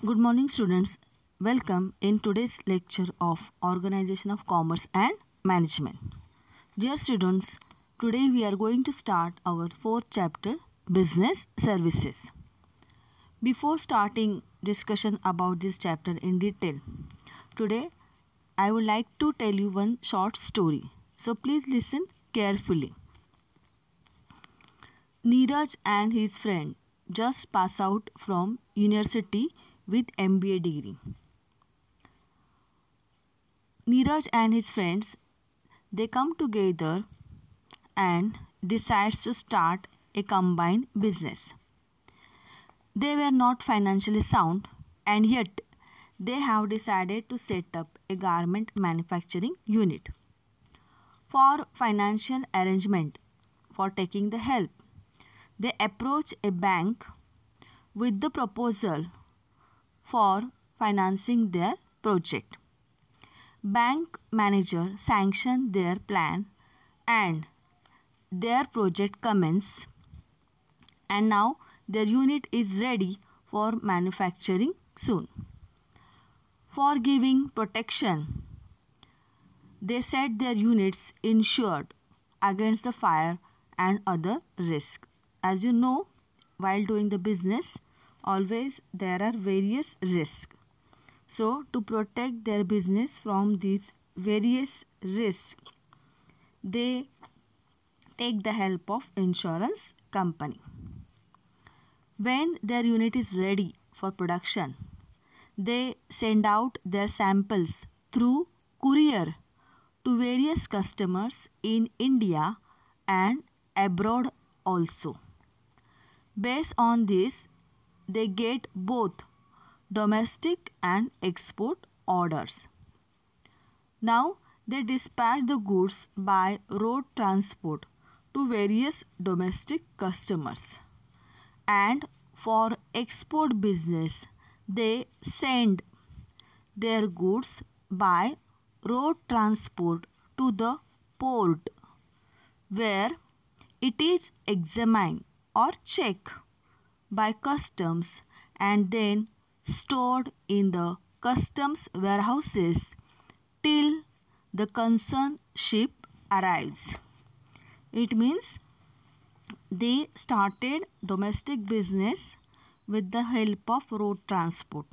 Good morning, students. Welcome in today's lecture of Organization of Commerce and Management. Dear students, today we are going to start our fourth chapter, Business Services. Before starting discussion about this chapter in detail, today I would like to tell you one short story. So please listen carefully. Neeraj and his friend just pass out from university with MBA degree. Neeraj and his friends, they come together and decides to start a combined business. They were not financially sound, and yet they have decided to set up a garment manufacturing unit. For financial arrangement, for taking the help, they approach a bank with the proposal for financing their project. Bank manager sanctioned their plan and their project commenced, and now their unit is ready for manufacturing soon. For giving protection, they said their units insured against the fire and other risk. As you know, while doing the business, always there are various risks. So to protect their business from these various risks, they take the help of insurance company. When their unit is ready for production, they send out their samples through courier to various customers in India and abroad also. Based on this, they get both domestic and export orders. Now they dispatch the goods by road transport to various domestic customers, and for export business they send their goods by road transport to the port, where it is examined or checked by customs and then stored in the customs warehouses till the concerned ship arrives. It means they started domestic business with the help of road transport,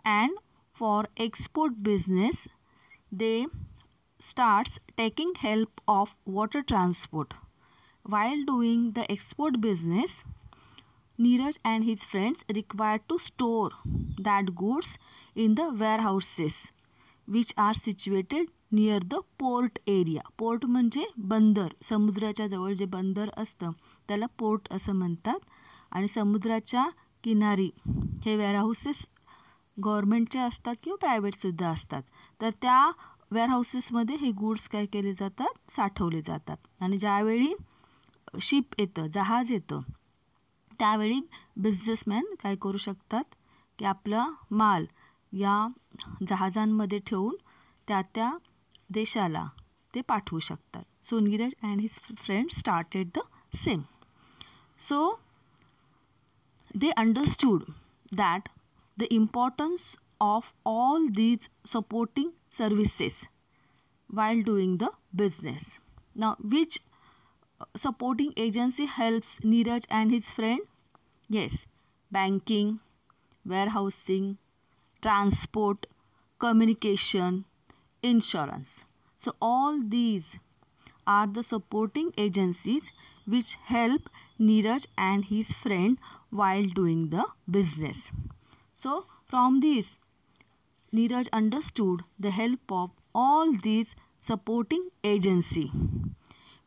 and for export business they starts taking help of water transport. While doing the export business, Neeraj and his friends required to store that goods in the warehouses which are situated near the port area. Port म्हणजे बंदर, समुद्राच्या जवळ जे बंदर असतं त्याला port असं म्हणतात. आणि समुद्राच्या किनारी हे वेअरहाऊसेस गव्हर्मेंटचे असतात किंवा प्रायव्हेटसुद्धा असतात. तर त्या वेअरहाऊसेसमध्ये हे गुड्स काय केले जातात, साठवले जातात. आणि ज्यावेळी शिप येतं, जहाज येतं, त्यावेळी बिझनेसमॅन काय करू शकतात की आपला माल या जहाजांमध्ये ठेवून त्या देशाला ते पाठवू शकतात. So Neeraj and his friend started the same. So they understood that the importance of all these supporting services while doing the business. Now, which supporting agency helps Neeraj and his friend? Yes, banking, warehousing, transport, communication, insurance. So all these are the supporting agencies which help Neeraj and his friend while doing the business. So from this, Neeraj understood the help of all these supporting agency.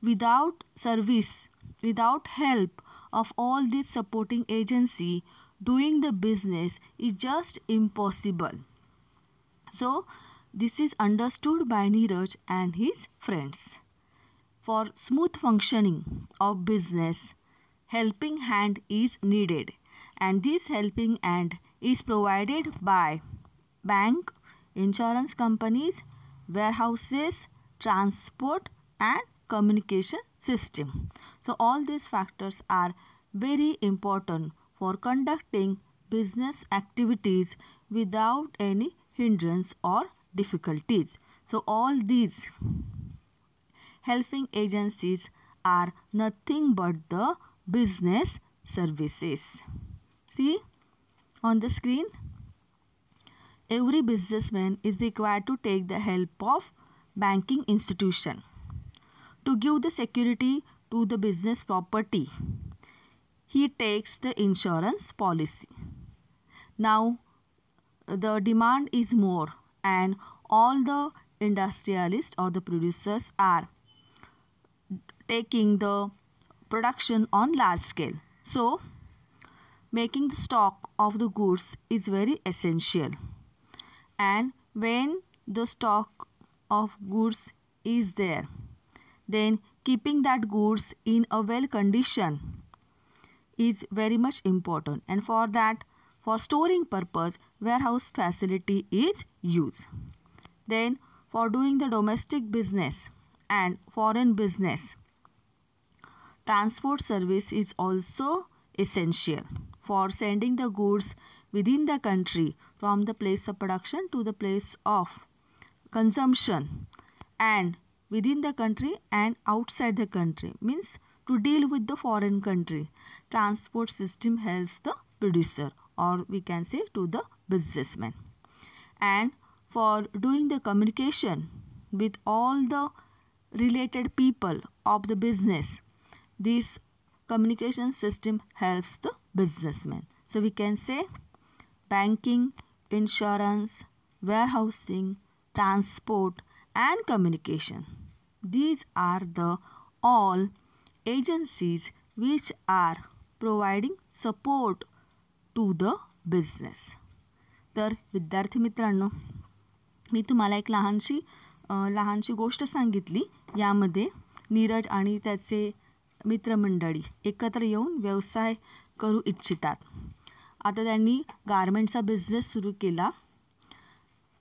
Without service, without help of all these supporting agency, doing the business is just impossible. So this is understood by Neeraj and his friends. For smooth functioning of business, helping hand is needed, and this helping hand is provided by bank, insurance companies, warehouses, transport and communication system. So all these factors are very important for conducting business activities without any hindrance or difficulties. So all these helping agencies are nothing but the business services. See on the screen, every businessman is required to take the help of banking institution to give the security to the business property. He takes the insurance policy. Now the demand is more and all the industrialists or the producers are taking the production on large scale. So making the stock of the goods is very essential. And when the stock of goods is there, then keeping that goods in a well condition is very much important, and for that, for storing purpose, warehouse facility is used. Then for doing the domestic business and foreign business, transport service is also essential for sending the goods within the country from the place of production to the place of consumption, and within the country and outside the country, means to deal with the foreign country. Transport system helps the producer, or we can say to the businessman. And for doing the communication with all the related people of the business, this communication system helps the businessman. So we can say banking, insurance, warehousing, transport and communication. These are the all agencies which are providing support to the business. तर विद्यार्थी मित्रांनो, मी तुम्हाला एक लहानशी गोष्ट सांगितली. यामध्ये नीरज आणि त्याचे मित्रमंडळी एकत्र येऊन व्यवसाय करू इच्छितात. आता त्यांनी गारमेंटचा बिझनेस सुरू केला.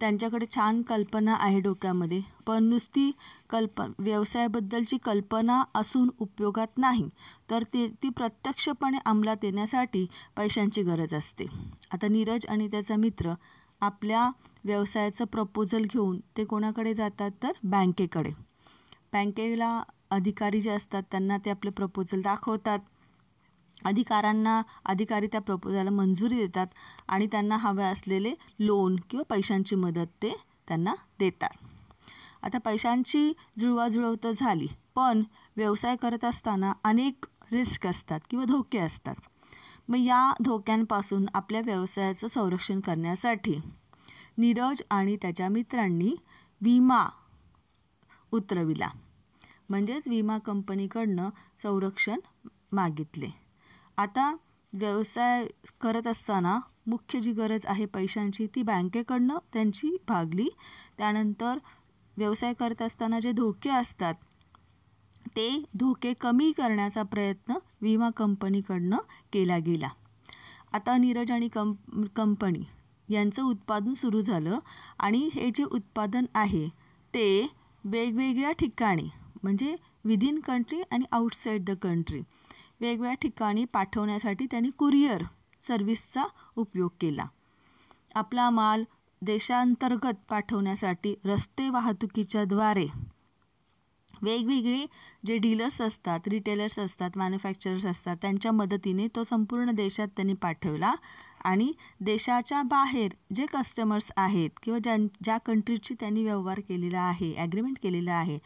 त्यांच्याकडे छान कल्पना आहे डोक्यामध्ये, पण नुसती व्यवसायाबद्दलची कल्पना असून उपयोगात नाही, तर ती प्रत्यक्षपणे अंमलात येण्यासाठी पैशांची गरज असते. आता नीरज आणि त्याचा मित्र आपल्या व्यवसायाचं प्रपोजल घेऊन ते कोणाकडे जातात, तर बँकेकडे. बँकेला अधिकारी जे असतात त्यांना ते आपले प्रपोजल दाखवतात. अधिकारी त्या प्रपोजलला मंजुरी देतात आणि त्यांना हवे असलेले लोन किंवा पैशांची मदत ते त्यांना देतात. आता पैशांची जुळवाजुळव तर झाली, पण व्यवसाय करत असताना अनेक रिस्क असतात किंवा धोके असतात. मग या धोक्यांपासून आपल्या व्यवसायाचं संरक्षण करण्यासाठी नीरज आणि त्याच्या मित्रांनी विमा उतरविला, म्हणजेच विमा कंपनीकडनं संरक्षण मागितले. आता व्यवसाय करत असताना मुख्य जी गरज आहे पैशांची ती बँकेकडनं त्यांची भागली. त्यानंतर व्यवसाय करत असताना जे धोके असतात ते धोके कमी करण्याचा प्रयत्न विमा कंपनीकडनं केला गेला. आता नीरज आणि कंपनी यांचं उत्पादन सुरू झालं आणि हे जे उत्पादन आहे ते वेगवेगळ्या ठिकाणी, म्हणजे विदिन कंट्री आणि आउटसाईड द कंट्री, वेगवेगळ्या ठिकाणी पाठवण्यासाठी त्यांनी कुरिअर सर्व्हिसचा उपयोग केला. आपला माल देशांतर्गत पाठवण्यासाठी रस्ते वाहतुकीच्या द्वारे वेगवेगळे जे डीलर्स असतात, रिटेलर्स असतात, मॅन्युफॅक्चरर्स असतात, त्यांच्या मदतीने तो संपूर्ण देशात त्यांनी पाठवला. आणि देशाच्या बाहेर जे कस्टमर्स आहेत किंवा ज्या कंट्रीची त्यांनी व्यवहार केलेला आहे, ॲग्रीमेंट केलेला आहे,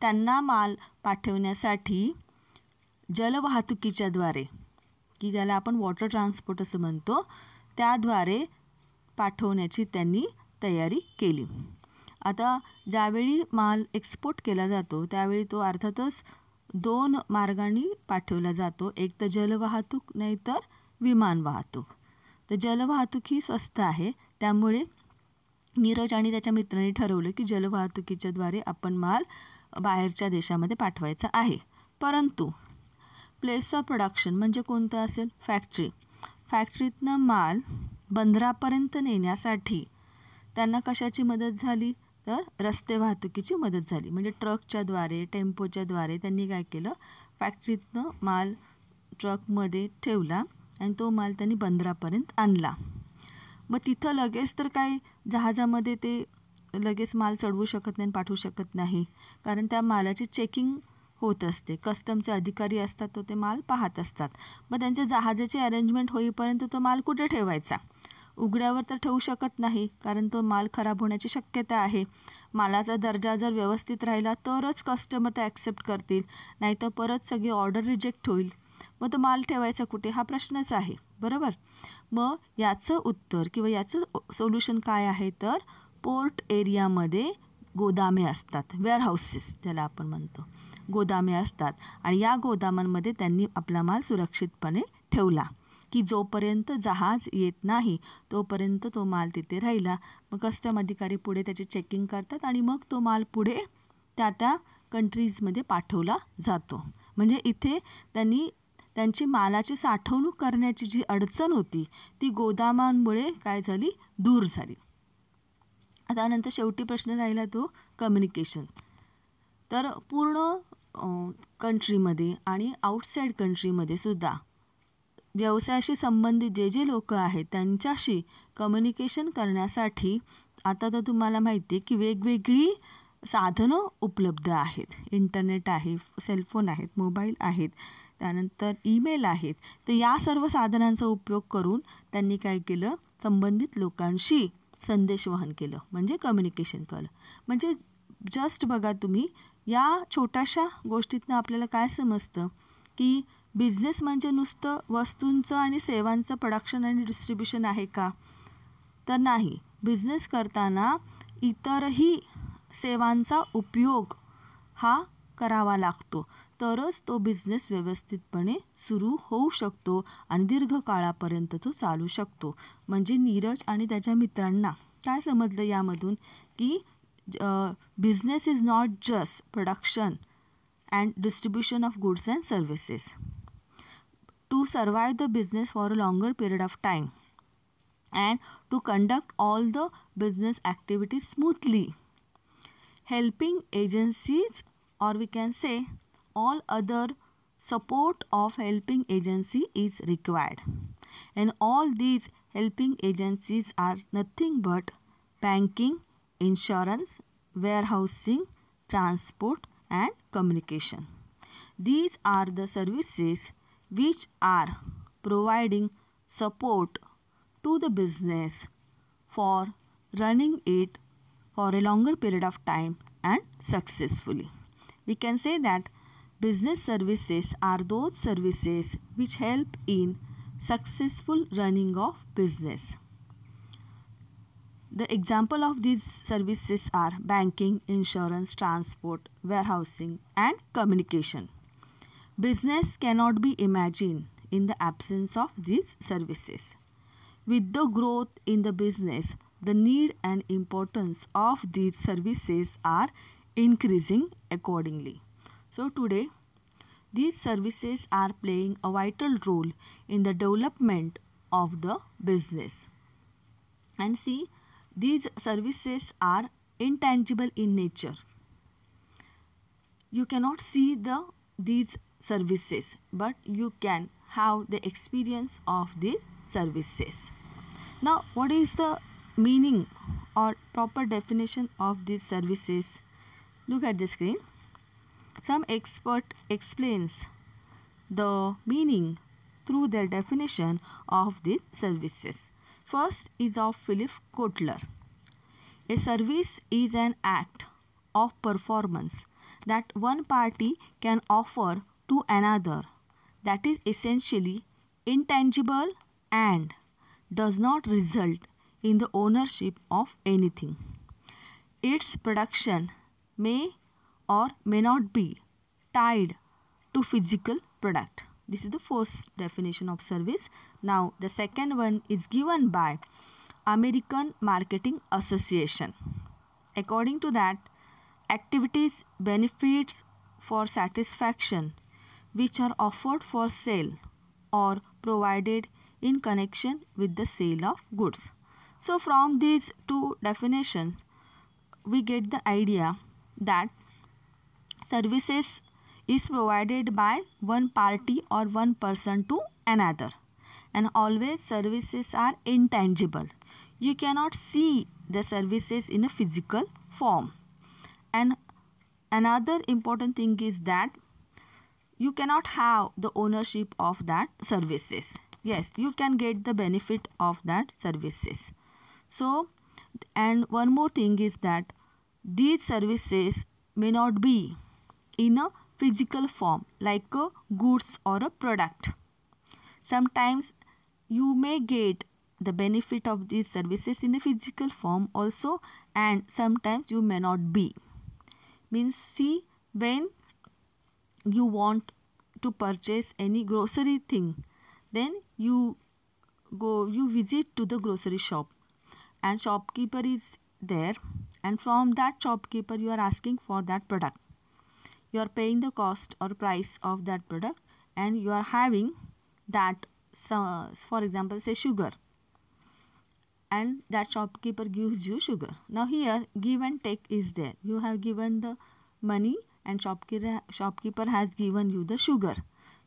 त्यांना माल पाठवण्यासाठी जलवाहतुकीच्या द्वारे, की ज्याला आपण वॉटर ट्रान्सपोर्ट असं म्हणतो, त्याद्वारे पाठवण्याची त्यांनी तयारी केली. आता ज्यावेळी माल एक्सपोर्ट केला जातो त्यावेळी तो अर्थातच 2 मार्गांनी पाठवला जातो, एक तर जलवाहतूक नाही तर विमान वाहतूक. तर जलवाहतूक ही स्वस्त आहे, त्यामुळे नीरज आणि त्याच्या मित्रांनी ठरवलं की जलवाहतुकीच्या द्वारे आपण माल बाहेरच्या देशामध्ये पाठवायचा आहे. परंतु प्लेस ऑफ प्रोडक्शन म्हणजे कोणतं असेल, फॅक्टरीतनं माल बंदरापर्यंत नेण्यासाठी त्यांना कशाची मदत झाली, तर रस्ते वाहतुकीची मदत झाली. म्हणजे ट्रकच्या द्वारे, टेम्पोच्या द्वारे त्यांनी काय केलं, फॅक्टरीतनं माल ट्रकमध्ये ठेवला आणि तो माल त्यांनी बंदरापर्यंत आणला. मग तिथं लगेच तर काय जहाजामध्ये ते लगेच माल चढवू शकत नाही, पाठवू शकत नाही, कारण त्या मालाची चेकिंग होत असते. कस्टमचे अधिकारी असतात, तो ते माल पाहत असतात. मग त्यांच्या जहाजाची अरेंजमेंट होईपर्यंत तो माल कुठे ठेवायचा? उघड्यावर तर ठेवू शकत नाही, कारण तो माल खराब होण्याची शक्यता आहे. मालाचा दर्जा जर व्यवस्थित राहिला तरच कस्टमर ते ॲक्सेप्ट करतील, नाहीतर परत सगळी ऑर्डर रिजेक्ट होईल. मग तो माल ठेवायचा कुठे हा प्रश्नच आहे, बरोबर. मग याचं उत्तर किंवा याचं सोल्युशन काय आहे, तर पोर्ट एरियामध्ये गोदामे असतात, वेअरहाऊसेस ज्याला आपण म्हणतो, गोदामे असतात. आणि या गोदामांमध्ये त्यांनी आपला माल सुरक्षितपणे ठेवला की जोपर्यंत जहाज येत नाही तोपर्यंत तो माल तिथे राहिला. मग कस्टम अधिकारी पुढे त्याची चेकिंग करतात आणि मग तो माल पुढे त्या कंट्रीजमध्ये पाठवला जातो. म्हणजे इथे त्यांची मालाची साठवणूक करण्याची जी अडचण होती ती गोदामांमुळे काय झाली, दूर झाली. त्यानंतर शेवटी प्रश्न राहिला तो कम्युनिकेशन. तर पूर्ण कंट्रीमध्ये आणि आउटसाईड कंट्रीमध्ये सुद्धा व्यवसायाशी संबंधित जे लोक आहेत त्यांच्याशी कम्युनिकेशन करण्यासाठी आता तर तुम्हाला माहिती आहे की वेगवेगळी साधनं उपलब्ध आहेत. इंटरनेट आहे, सेलफोन आहेत, मोबाईल आहेत, त्यानंतर ईमेल आहेत. तर या सर्व साधनांचा उपयोग करून त्यांनी काय केलं, संबंधित लोकांशी संदेशवहन केलं, म्हणजे कम्युनिकेशन केलं. म्हणजे जस्ट बघा तुम्ही, या छोट्याशा गोष्टीतनं आपल्याला काय समजतं की बिझनेस म्हणजे नुसतं वस्तूंचं आणि सेवांचं प्रोडक्शन आणि डिस्ट्रीब्युशन आहे का, तर नाही. बिझनेस करताना इतरही सेवांचा उपयोग हा करावा लागतो, तरच तो बिझनेस व्यवस्थितपणे सुरू होऊ शकतो आणि दीर्घकाळापर्यंत तो चालू शकतो. म्हणजे नीरज आणि त्याच्या मित्रांना काय समजलं यामधून की business is not just production and distribution of goods and services. To survive the business for a longer period of time and to conduct all the business activities smoothly, helping agencies, or we can say all other support of helping agency is required. And all these helping agencies are nothing but banking, insurance, warehousing, transport and communication. These are the services which are providing support to the business for running it for a longer period of time and successfully. We can say that business services are those services which help in successful running of business. The example of these services are banking, insurance, transport, warehousing and communication. Business cannot be imagined in the absence of these services. With the growth in the business, the need and importance of these services are increasing accordingly. So today, these services are playing a vital role in the development of the business. And see, these services are intangible in nature. You cannot see these services, but you can have the experience of these services. Now, what is the meaning or proper definition of these services? Look at the screen. Some expert explains the meaning through their definition of these services. First is of Philip Kotler. A service is an act of performance that one party can offer to another that is essentially intangible and does not result in the ownership of anything. Its production may or may not be tied to physical product. This is the first definition of service. Now the second one is given by American Marketing Association. According to that, activities, benefits for satisfaction which are offered for sale or provided in connection with the sale of goods. So from these two definitions, we get the idea that services is provided by one party or one person to another, and always services are intangible. You cannot see the services in a physical form. And another important thing is that you cannot have the ownership of that services. Yes, you can get the benefit of that services. So, and one more thing is that these services may not be in a physical form like a goods or a product. Sometimes you may get the benefit of these services in a physical form also, and sometimes you may not be. Means, see, when you want to purchase any grocery thing, then you visit to the grocery shop, and shopkeeper is there, and from that shopkeeper you are asking for that product. You are paying the cost or price of that product, and you are having that, for example, say sugar, and that shopkeeper gives you sugar. Now here give and take is there. You have given the money and shopkeeper has given you the sugar.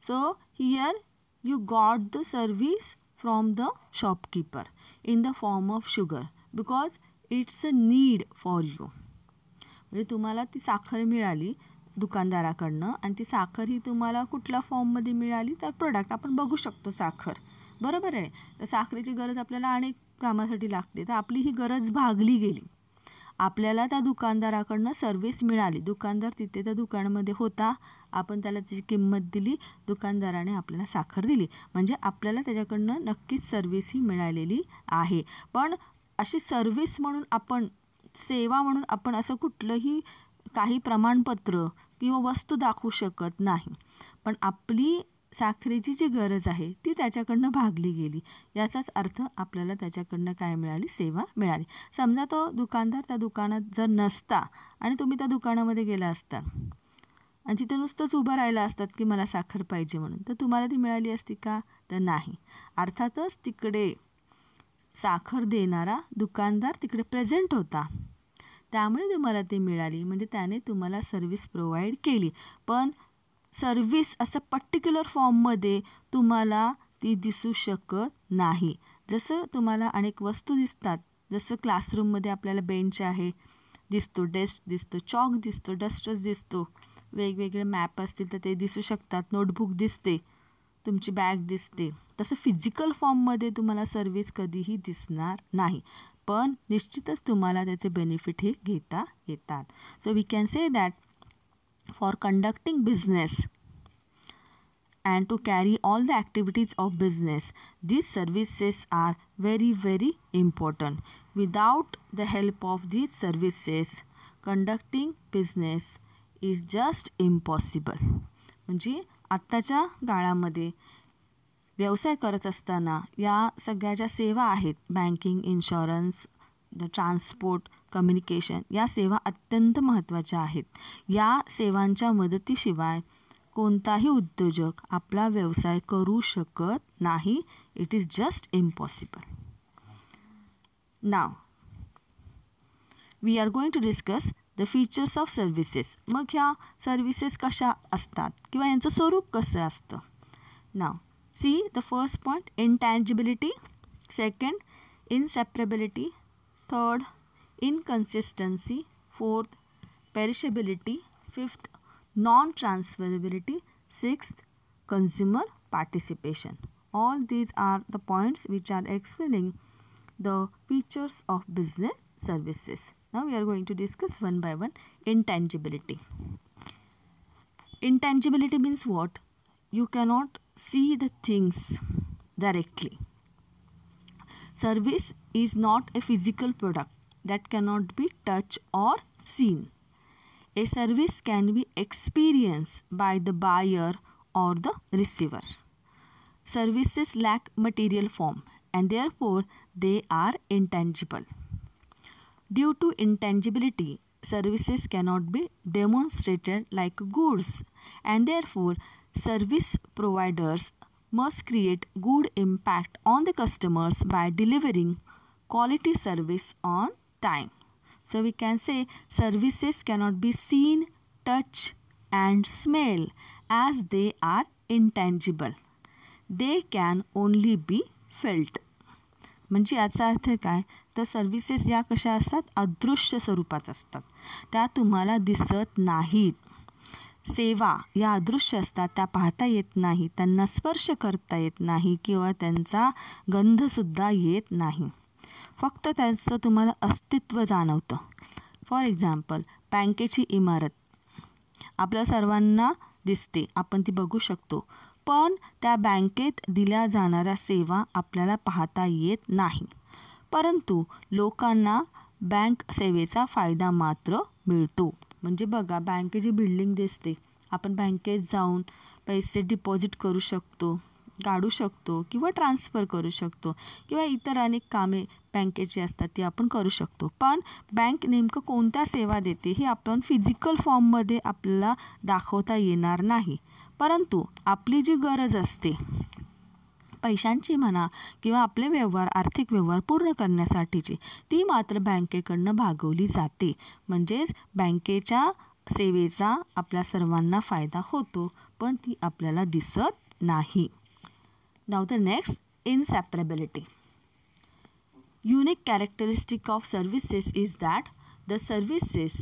So here you got the service from the shopkeeper in the form of sugar because it's a need for you. म्हणजे तुम्हाला ती साखर मिळाली दुकानदाराकडनं, आणि ती साखर ही तुम्हाला कुठल्या फॉर्ममध्ये मिळाली तर प्रोडक्ट. आपण बघू शकतो साखर, बरोबर आहे. तर साखरेची गरज आपल्याला अनेक कामासाठी लागते, तर आपली ही गरज भागली गेली. आपल्याला त्या दुकानदाराकडनं सर्व्हिस मिळाली. दुकानदार तिथे त्या दुकानामध्ये होता, आपण त्याला त्याची किंमत दिली, दुकानदाराने आपल्याला साखर दिली, म्हणजे आपल्याला त्याच्याकडनं नक्कीच सर्व्हिस ही मिळालेली आहे. पण अशी सर्व्हिस म्हणून आपण, सेवा म्हणून आपण असं कुठलंही काही प्रमाणपत्र किंवा वस्तू दाखवू शकत नाही. पण आपली साखरेची जी गरज आहे ती त्याच्याकडनं भागली गेली, याचाच अर्थ आपल्याला त्याच्याकडनं काय मिळाली, सेवा मिळाली. समजा तो दुकानदार त्या दुकानात जर नसता आणि तुम्ही त्या दुकानामध्ये गेला असता आणि तिथे नुसतंच उभं राहिलं असतात की मला साखर पाहिजे म्हणून, तर तुम्हाला ती मिळाली असती का, तर नाही. अर्थातच तिकडे साखर देणारा दुकानदार तिकडे प्रेझेंट होता, त्यामुळे तुम्हाला ती मिळाली, म्हणजे त्याने तुम्हाला सर्व्हिस प्रोव्हाइड केली. पण सर्व्हिस असं पर्टिक्युलर फॉर्ममध्ये तुम्हाला ती दिसू शकत नाही. जसं तुम्हाला अनेक वस्तू दिसतात, जसं क्लासरूममध्ये आपल्याला बेंच आहे दिसतो, डेस्क दिसतो, चॉक दिसतो, डस्टर्स दिसतो, वेगवेगळे मॅप असतील तर ते दिसू शकतात, नोटबुक दिसते, तुमची बॅग दिसते. तसं फिजिकल फॉर्ममध्ये तुम्हाला सर्व्हिस कधीही दिसणार नाही, पण निश्चितच तुम्हाला त्याचे बेनिफिट हे घेता येतात. So we can say that for conducting business and to carry all the activities of business, these services are very, very important. Without the help of these services, conducting business is just impossible. म्हणजे आत्ताच्या काळामध्ये व्यवसाय करत असताना या सगळ्या ज्या सेवा आहेत, बँकिंग, इन्शुरन्स, ट्रान्सपोर्ट, कम्युनिकेशन, या सेवा अत्यंत महत्त्वाच्या आहेत. या सेवांच्या मदतीशिवाय कोणताही उद्योजक आपला व्यवसाय करू शकत नाही. It is just impossible. Now we are going to discuss the features of services. मग ह्या सर्व्हिसेस कशा असतात किंवा यांचं स्वरूप कसं असतं. Now see the first point, intangibility. Second, inseparability. Third, inconsistency. Fourth, perishability. Fifth, non-transferability. Sixth, consumer participation. All these are the points which are explaining the features of business services. Now we are going to discuss one by one. Intangibility. Intangibility means what? You cannot see the things directly. Service is not a physical product that cannot be touched or seen. A service can be experienced by the buyer or the receiver. Services lack material form and therefore they are intangible. Due to intangibility, services cannot be demonstrated like goods, and therefore service providers must create good impact on the customers by delivering quality service on time. So we can say services cannot be seen, touched and smell as they are intangible. They can only be felt. म्हणजे याचा अर्थ काय, तर services या कशा असतात, अदृश्य स्वरूपात असतात, त्या तुम्हाला दिसत नाहीत. सेवा या अदृश्य असतात, त्या पाहता येत नाही, त्यांना स्पर्श करता येत नाही किंवा त्यांचा गंधसुद्धा येत नाही, फक्त त्यांचं तुम्हाला अस्तित्व जाणवतं. फॉर एक्झाम्पल, बँकेची इमारत आपल्या सर्वांना दिसते, आपण ती बघू शकतो, पण त्या बँकेत दिल्या जाणाऱ्या सेवा आपल्याला पाहता येत नाही. परंतु लोकांना बँक सेवेचा फायदा मात्र मिळतो. म्हणजे बघा, बँकेची बिल्डिंग दिसते, आपण बँकेत जाऊन पैसे डिपॉझिट करू शकतो, काढू शकतो किंवा ट्रान्सफर करू शकतो किंवा इतर अनेक कामे बँकेची असतात ती आपण करू शकतो. पण बँक नेमकं कोणत्या सेवा देते हे आपण फिजिकल फॉर्ममध्ये आपल्याला दाखवता येणार नाही, परंतु आपली जी गरज असते पैशांची म्हणा किंवा आपले व्यवहार, आर्थिक व्यवहार पूर्ण करण्यासाठीची, ती मात्र बँकेकडनं भागवली जाते. म्हणजेच बँकेच्या सेवेचा आपल्या सर्वांना फायदा होतो, पण ती आपल्याला दिसत नाही. Now the next, inseparability. Unique characteristic of services is that the services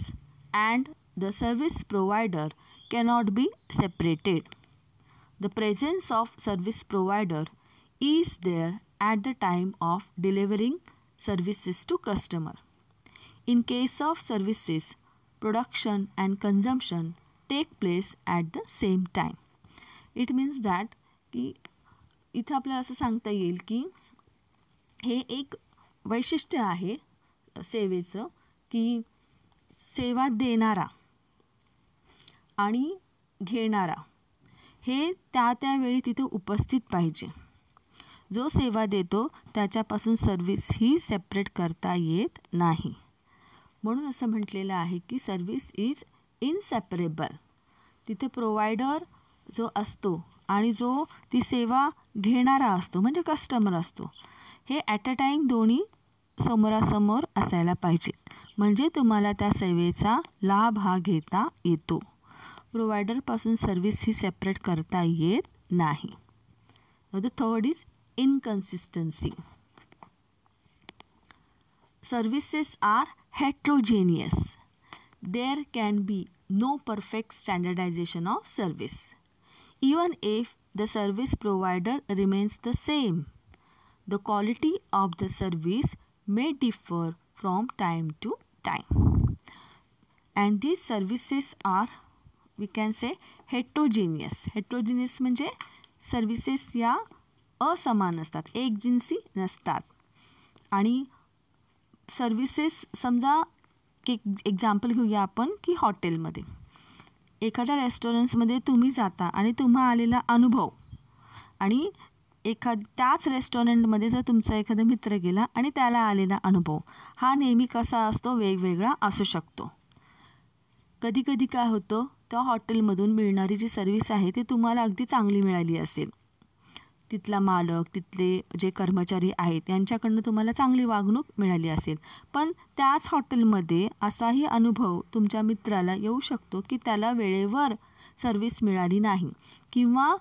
and the service provider cannot be separated. The presence of service provider is there at the time of delivering services to customer. In case of services, production and consumption take place at the same time. It means that की इथं आपल्याला असं सांगता येईल की हे एक वैशिष्ट्य आहे सेवेचं, की सेवा देणारा आणि घेणारा हे त्यावेळी तिथे उपस्थित पाहिजे. जो सेवा देतो त्याच्यापासून सर्व्हिस ही सेपरेट करता येत नाही. म्हणून असं म्हटलेलं आहे की सर्व्हिस इज इनसेपरेबल. तिथे प्रोव्हायडर जो असतो आणि जो ती सेवा घेणारा असतो म्हणजे कस्टमर असतो, हे ॲट अ टाईम दोन्ही समोरासमोर असायला पाहिजेत, म्हणजे तुम्हाला त्या सेवेचा लाभ हा घेता येतो. प्रोव्हायडरपासून सर्व्हिस ही सेपरेट करता येत नाही. The third is inconsistency. Services are heterogeneous. There can be no perfect standardisation of service. Even if the service provider remains the same, the quality of the service may differ from time to time. And these services are, we can say, heterogeneous. Heterogeneous म्हणजे services या असमान असतात, एकजिन्सी नसतात. आणि services समजा एक example घेऊया आपण की हॉटेलमध्ये, एखाद्या रेस्टॉरंट्समध्ये तुम्ही जाता आणि तुम्हा आलेला अनुभव आणि त्याच रेस्टॉरंटमध्ये जर तुमचा एखादा मित्र गेला आणि त्याला आलेला अनुभव हा नेहमी कसा असतो, वेगवेगळा असू शकतो. कधी कधी काय होतं, त्या हॉटेलमधून मिळणारी जी सर्व्हिस आहे ती तुम्हाला अगदी चांगली मिळाली असेल, तिथला मालक, तिथले जे कर्मचारी आहेत त्यांच्याकडनं तुम्हाला चांगली वागणूक मिळाली असेल, पण त्याच हॉटेलमध्ये असाही अनुभव तुमच्या मित्राला येऊ शकतो की त्याला वेळेवर सर्व्हिस मिळाली नाही किंवा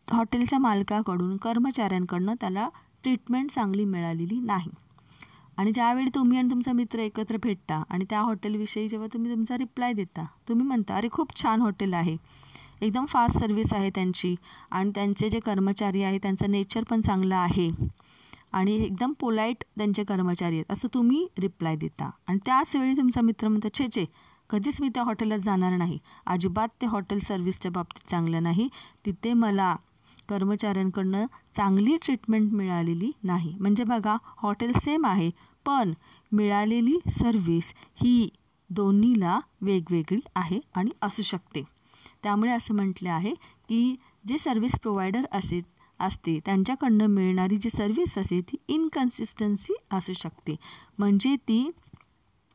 हॉटेलच्या मालकाकडून, कर्मचाऱ्यांकडनं त्याला ट्रीटमेंट चांगली मिळालेली नाही. आणि ज्यावेळी तुम्ही आणि तुमचा मित्र एकत्र भेटता आणि त्या हॉटेलविषयी जेव्हा तुम्ही तुमचा रिप्लाय देता, तुम्ही म्हणता अरे खूप छान हॉटेल आहे, एकदम फास्ट सर्व्हिस आहे त्यांची आणि त्यांचे जे कर्मचारी आहेत त्यांचं नेचर पण चांगलं आहे आणि एकदम पोलाईट त्यांचे कर्मचारी आहेत, असं तुम्ही रिप्लाय देता. आणि त्याच वेळी तुमचा मित्र म्हणतो छे कधीच मी त्या हॉटेलात जाणार नाही, अजिबात ते हॉटेल सर्व्हिसच्या बाबतीत चांगलं नाही, तिथे मला कर्मचाऱ्यांकडनं चांगली ट्रीटमेंट मिळालेली नाही. म्हणजे बघा, हॉटेल सेम आहे पण मिळालेली सर्व्हिस ही दोन्हीला वेगवेगळी आहे आणि असू शकते. त्यामुळे असं म्हटलं आहे की जे सर्व्हिस प्रोव्हायडर असते त्यांच्याकडनं मिळणारी जी सर्व्हिस असते ती इनकन्सिस्टन्सी असू शकते, म्हणजे ती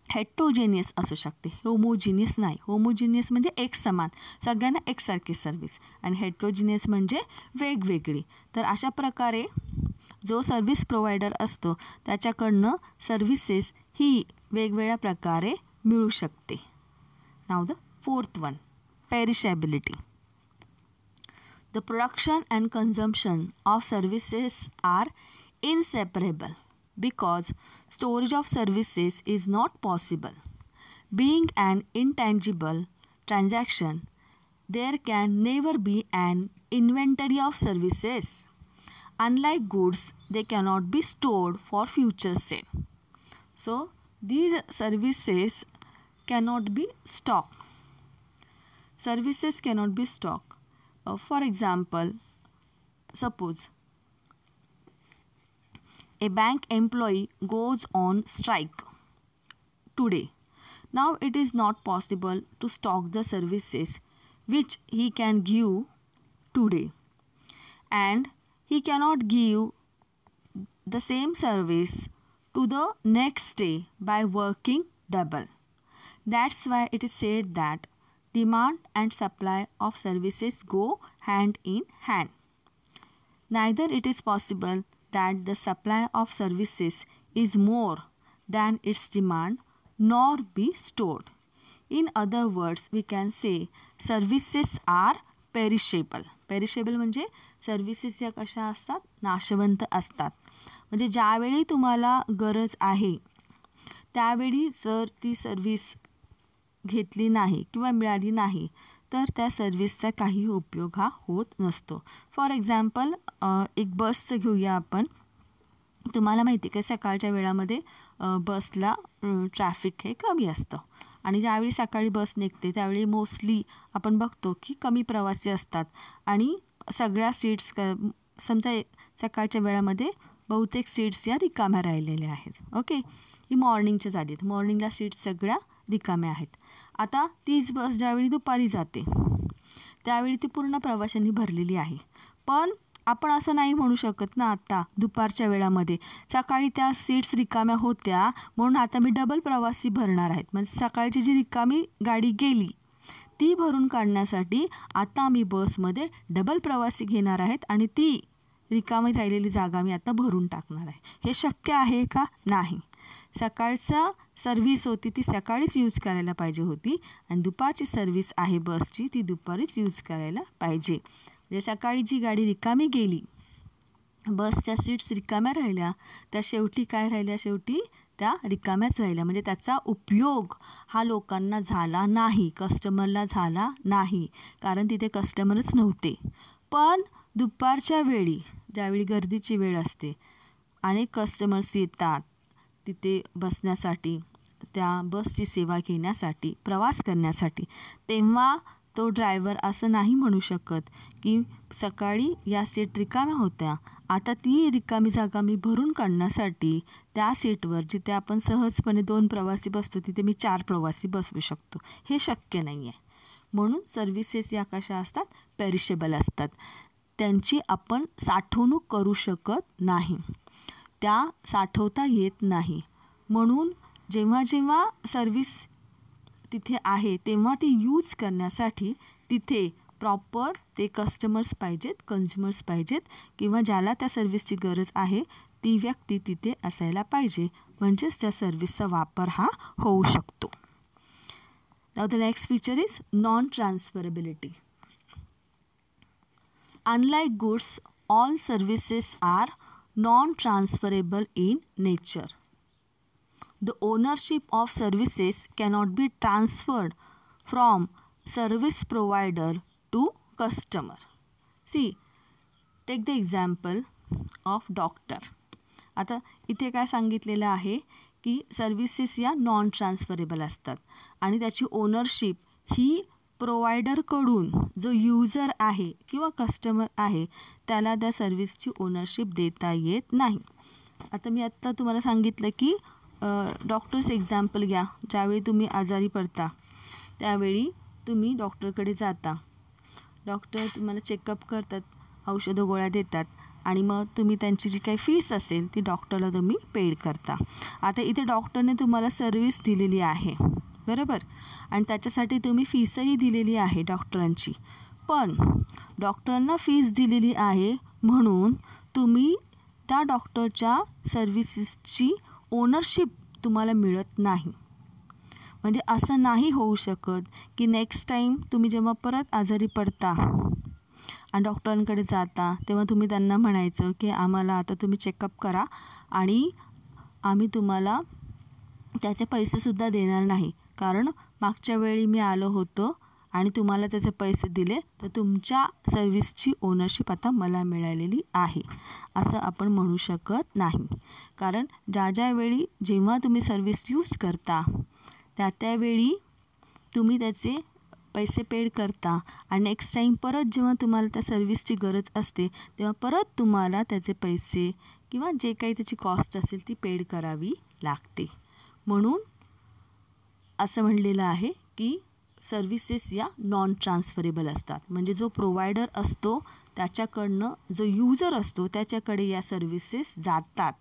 हेट्रोजेनियस असू शकते, होमोजिनियस नाही. होमोजिनियस म्हणजे एक समान, सगळ्यांना एकसारखी सर्व्हिस, आणि हेट्रोजिनियस म्हणजे वेगवेगळी. तर अशा प्रकारे जो सर्व्हिस प्रोव्हायडर असतो त्याच्याकडनं सर्व्हिसेस ही वेगवेगळ्या प्रकारे मिळू शकते. नाव the fourth one, perishability. The production and consumption of services are inseparable. because storage of services is not possible. Being an intangible transaction, there can never be an inventory of services. Unlike goods, they cannot be stored for future sale. So, these services cannot be stocked. Services cannot be stocked. For example, suppose a bank employee goes on strike today. Now it is not possible to stock the services which he can give today, and he cannot give the same service to the next day by working double. That's why it is said that demand and supply of services go hand in hand. Neither it is possible that the supply of services is more than its demand, nor be stored. In other words, we can say services are perishable. Perishable म्हणजे services या कशा असतात, नाशवंत असतात. म्हणजे ज्यावेळी तुम्हाला गरज आहे त्यावेळी जर ती सर्व्हिस घेतली नाही किंवा मिळाली नाही तर त्या सर्व्हिसचा काही उपयोग हा होत नसतो. फॉर एक्झाम्पल एक बसचं घेऊया आपण. तुम्हाला माहिती आहे की सकाळच्या वेळामध्ये बसला ट्रॅफिक हे कमी असतं आणि ज्यावेळी सकाळी बस निघते त्यावेळी मोस्टली आपण बघतो की कमी प्रवासी असतात आणि सगळ्या सीट्स समजा सकाळच्या वेळामध्ये बहुतेक सीट्स या रिकाम्या राहिलेल्या आहेत. ओके, ही मॉर्निंगच्या झाली आहेत. मॉर्निंगला सीट्स सगळ्या रिकाम्या आहेत. आता तीच बस ज्यावेळी दुपारी जाते त्यावेळी ती पूर्ण प्रवाशांनी भरलेली आहे. पण आपण असं नाही म्हणू शकत ना आत्ता दुपारच्या वेळामध्ये सकाळी त्या सीट्स रिकाम्या होत्या म्हणून आता मी डबल प्रवासी भरणार आहेत. म्हणजे सकाळची जी रिकामी गाडी गेली ती भरून काढण्यासाठी आता आम्ही बसमध्ये डबल प्रवासी घेणार आहेत आणि ती रिकामी राहिलेली जागा मी आता भरून टाकणार आहे. हे शक्य आहे का? नाही. सकाळचा सर्व्हिस होती ती सकाळीच यूज करायला पाहिजे होती आणि दुपारची सर्व्हिस आहे बसची ती दुपारीच यूज करायला पाहिजे. म्हणजे सकाळी जी गाडी रिकामी गेली, बसच्या सीट्स रिकाम्या राहिल्या, त्या शेवटी काय राहिल्या, शेवटी त्या रिकाम्याच राहिल्या. म्हणजे त्याचा उपयोग हा लोकांना झाला नाही, कस्टमरला झाला नाही, कारण तिथे कस्टमरच नव्हते. पण दुपारच्या वेळी ज्यावेळी गर्दीची वेळ असते अनेक कस्टमर्स येतात तिथे बसण्यासाठी, त्या बसची सेवा घेण्यासाठी, प्रवास करण्यासाठी, तेव्हा तो ड्रायव्हर असं नाही म्हणू शकत की सकाळी या सीट रिकाम्या होत्या, आता ती रिकामी जागा मी भरून काढण्यासाठी त्या सीटवर जिथे आपण सहजपणे 2 प्रवासी बसतो तिथे मी 4 प्रवासी बसवू शकतो. हे शक्य नाही आहे. म्हणून सर्व्हिसेस या कशा असतात, पेरिशेबल असतात. त्यांची आपण साठवणूक करू शकत नाही, त्या साठवता येत नाही. म्हणून जेव्हा जेव्हा सर्व्हिस तिथे आहे तेव्हा ती यूज करण्यासाठी तिथे प्रॉपर ते कस्टमर्स पाहिजेत, कन्झ्युमर्स पाहिजेत किंवा ज्याला त्या सर्व्हिसची गरज आहे ती व्यक्ती तिथे असायला पाहिजे, म्हणजेच त्या सर्व्हिसचा वापर हा होऊ शकतो. Now the next feature is non-transferability. Unlike goods, all services are non-transferable in nature. The ownership of services cannot be transferred from service provider to customer. See, take the example of doctor. आता इथे काय सांगितलेलं आहे की services या non transferable असतात आणि त्याची ओनरशिप ही प्रोवायडरकडून जो यूजर आहे किंवा कस्टमर आहे त्याला त्या सर्व्हिसची ओनरशिप देता येत नाही. आता मी आत्ता तुम्हाला सांगितलं की डॉक्टर्स एक्झाम्पल घ्या. ज्यावेळी तुम्ही आजारी पडता त्यावेळी तुम्ही डॉक्टरकडे जाता, डॉक्टर तुम्हाला चेकअप करतात, औषधं गोळ्या देतात आणि मग तुम्ही त्यांची जी काही फीस असेल ती डॉक्टरला तुम्ही पेड करता. आता इथे डॉक्टरने तुम्हाला सर्व्हिस दिलेली आहे, बरोबर, आणि त्याच्यासाठी तुम्ही फीसही दिलेली आहे डॉक्टरांची. पण डॉक्टरांना फीस दिलेली आहे म्हणून तुम्ही त्या डॉक्टरच्या सर्व्हिसेसची ओनरशिप तुम्हाला मिळत नाही. म्हणजे असं नाही होऊ शकत की नेक्स्ट टाईम तुम्ही जेव्हा परत आजारी पडता आणि डॉक्टरांकडे जाता तेव्हा तुम्ही त्यांना म्हणायचं की आम्हाला आता तुम्ही चेकअप करा आणि आम्ही तुम्हाला त्याचे पैसेसुद्धा देणार नाही, कारण मागच्या वेळी मी आलो होतो आणि तुम्हाला त्याचे पैसे दिले, तर तुमच्या सर्व्हिसची ओनरशिप आता मला मिळालेली आहे असं आपण म्हणू शकत नाही. कारण ज्या वेळी जेव्हा तुम्ही सर्व्हिस यूज करता त्यावेळी तुम्ही त्याचे पैसे पेड करता आणि नेक्स्ट टाईम परत जेव्हा तुम्हाला त्या सर्व्हिसची गरज असते तेव्हा परत तुम्हाला त्याचे पैसे किंवा जे काही त्याची कॉस्ट असेल ती पेड करावी लागते. म्हणून असं म्हणलेलं आहे की सर्व्हिसेस या नॉन ट्रान्सफरेबल असतात. म्हणजे जो प्रोव्हायडर असतो त्याच्याकडनं जो यूजर असतो त्याच्याकडे या सर्व्हिसेस जातात.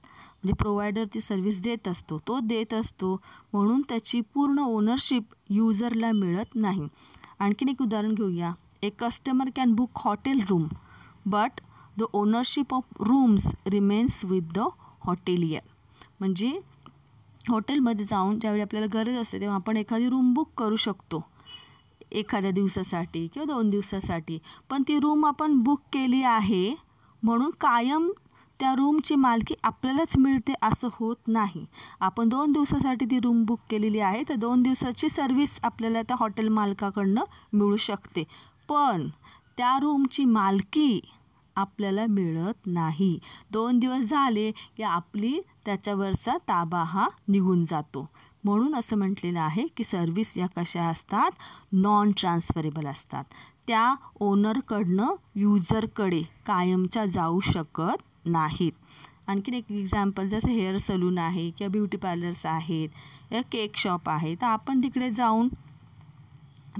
म्हणजे प्रोव्हायडरची सर्व्हिस देत असतो, तो देत असतो, म्हणून त्याची पूर्ण ओनरशिप यूजरला मिळत नाही. आणखीन एक उदाहरण घेऊया. A customer can book hotel room but the ownership of rooms remains with the hotelier. म्हणजे हॉटेलमध्ये जाऊन ज्यावेळी आपल्याला गरज असते तेव्हा आपण एखादी रूम बुक करू शकतो एखाद्या दिवसासाठी किंवा 2 दिवसासाठी, पण ती रूम आपण बुक केली आहे म्हणून कायम त्या रूमची मालकी आपल्यालाच मिळते असं होत नाही. आपण 2 दिवसासाठी ती रूम बुक केलेली आहे तर 2 दिवसाची सर्व्हिस आपल्याला त्या हॉटेल मालकाकडनं मिळू शकते, पण त्या रूमची मालकी आपल्याला मिळत नाही. 2 दिवस झाले की आपली त्याच्यावरचा ताबा हा निघून जातो. म्हणून असं म्हटलेलं आहे की सर्व्हिस या कशा असतात, नॉन ट्रान्सफरेबल असतात. त्या ओनरकडनं यूजरकडे कायमच्या जाऊ शकत नाहीत. आणखीन एक एक्झाम्पल, जसं हेअर सलून आहे किंवा ब्युटी पार्लर्स आहेत या केक शॉप आहे, तर आपण तिकडे जाऊन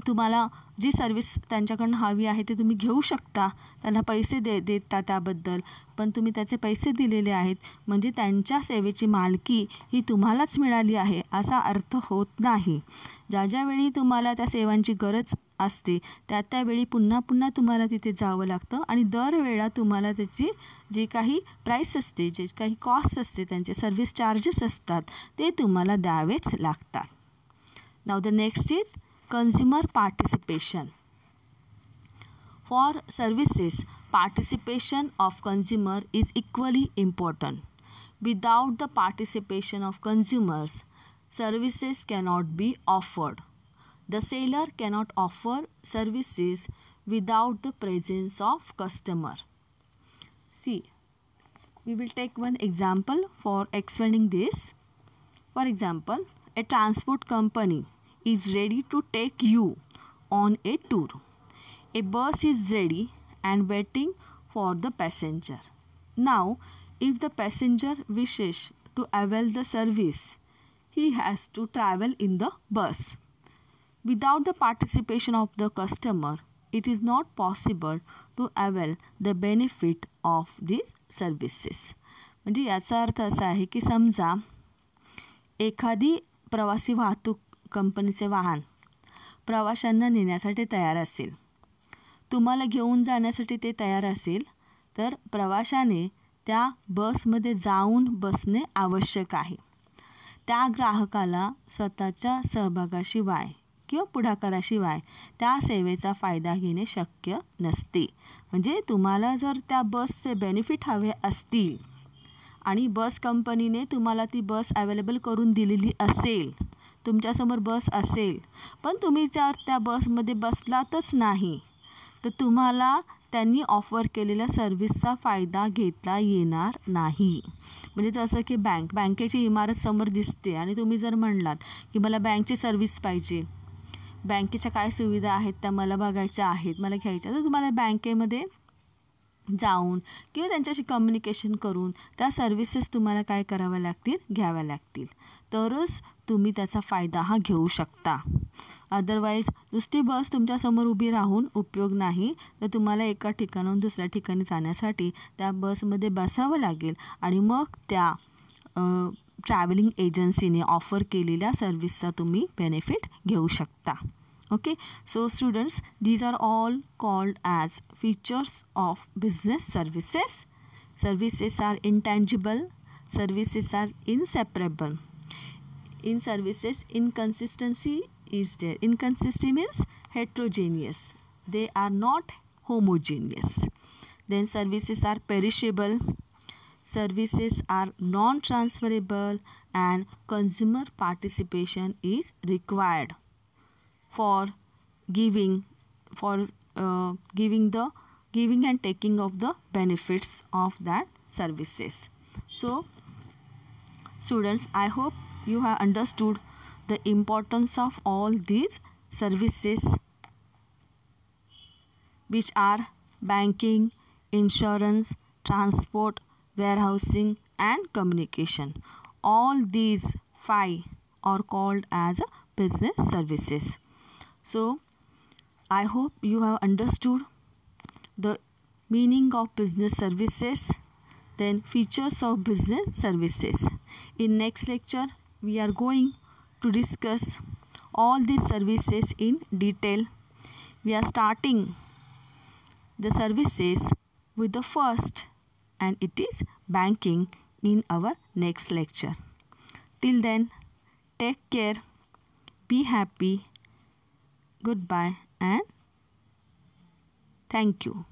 तुम्हाला जी सर्विस त्यांच्याकडून हवी आहे ते तुम्ही घेऊ शकता, त्यांना पैसे देता त्याबद्दल, पण तुम्ही त्याचे पैसे दिलेले आहेत म्हणजे त्यांच्या सेवेची मालकी ही तुम्हालाच मिळाली आहे असा अर्थ होत नाही. ज्यावेळी तुम्हाला त्या सेवांची गरज असते त्यावेळी पुन्हा पुन्हा तुम्हाला तिथे जावं लागतं आणि दरवेळा तुम्हाला त्याची जी काही प्राईस असते, जे काही कॉस्ट असते, त्यांचे सर्व्हिस चार्जेस असतात ते तुम्हाला द्यावेच लागतात. नाव the next is consumer participation. For services, participation of consumer is equally important. Without the participation of consumers, services cannot be offered. The seller cannot offer services without the presence of customer. See, we will take one example for explaining this. For example, a transport company is ready to take you on a tour. A bus is ready and waiting for the passenger. Now, if the passenger wishes to avail the service, he has to travel in the bus. Without the participation of the customer, it is not possible to avail the benefit of these services. म्हणजे याचा अर्थ असा आहे की समजा एखादी प्रवासी वाहतूक कंपनीचे वाहन प्रवाशांना नेण्यासाठी तयार असेल, तुम्हाला घेऊन जाण्यासाठी ते तयार असेल, तर प्रवाशाने त्या बसमध्ये जाऊन बसणे आवश्यक आहे. त्या ग्राहकाला स्वतःच्या सहभागाशिवाय किंवा पुढाकाराशिवाय त्या सेवेचा फायदा घेणे शक्य नसते. म्हणजे तुम्हाला जर त्या बसचे बेनिफिट हवे असतील आणि बस कंपनीने तुम्हाला ती बस अवेलेबल करून दिलेली असेल, तुमच्यासमोर बस असेल, पण तुम्ही जर त्या बसमध्ये बसलातच नाही तर तुम्हाला त्यांनी ऑफर केलेल्या सर्व्हिसचा फायदा घेता येणार नाही. म्हणजे जसं की बँकेची इमारत समोर दिसते आणि तुम्ही जर म्हणलात की मला बँकची सर्व्हिस पाहिजे, बँकेच्या काय सुविधा आहेत त्या मला बघायच्या आहेत, मला घ्यायच्या, तर तुम्हाला बँकेमध्ये जाऊन किंवा त्यांच्याशी कम्युनिकेशन करून त्या सर्व्हिसेस तुम्हाला काय कराव्या लागतील, घ्याव्या लागतील, तरच तुम्ही त्याचा फायदा हा घेऊ शकता. अदरवाईज नुसती बस तुमच्यासमोर उभी राहून उपयोग नाही, तर तुम्हाला एका ठिकाणाहून दुसऱ्या ठिकाणी जाण्यासाठी त्या बसमध्ये बसावं लागेल आणि मग त्या ट्रॅव्हलिंग एजन्सीने ऑफर केलेल्या सर्व्हिसचा तुम्ही बेनिफिट घेऊ शकता. Okay, so students, these are all called as features of business services. Services are intangible, services are inseparable. In services, inconsistency is there. Inconsistency means heterogeneous. They are not homogeneous. Then services are perishable. services are non-transferable, and consumer participation is required for giving for giving and taking of the benefits of that services. So students, I hope you have understood the importance of all these services, which are banking, insurance, transport, warehousing, and communication. All these 5 are called as business services. So I hope you have understood the meaning of business services, then features of business services. In next lecture, we are going to discuss all these services in detail. We are starting the services with the first, and it is banking, in our next lecture. Till then, take care, be happy, goodbye, and thank you.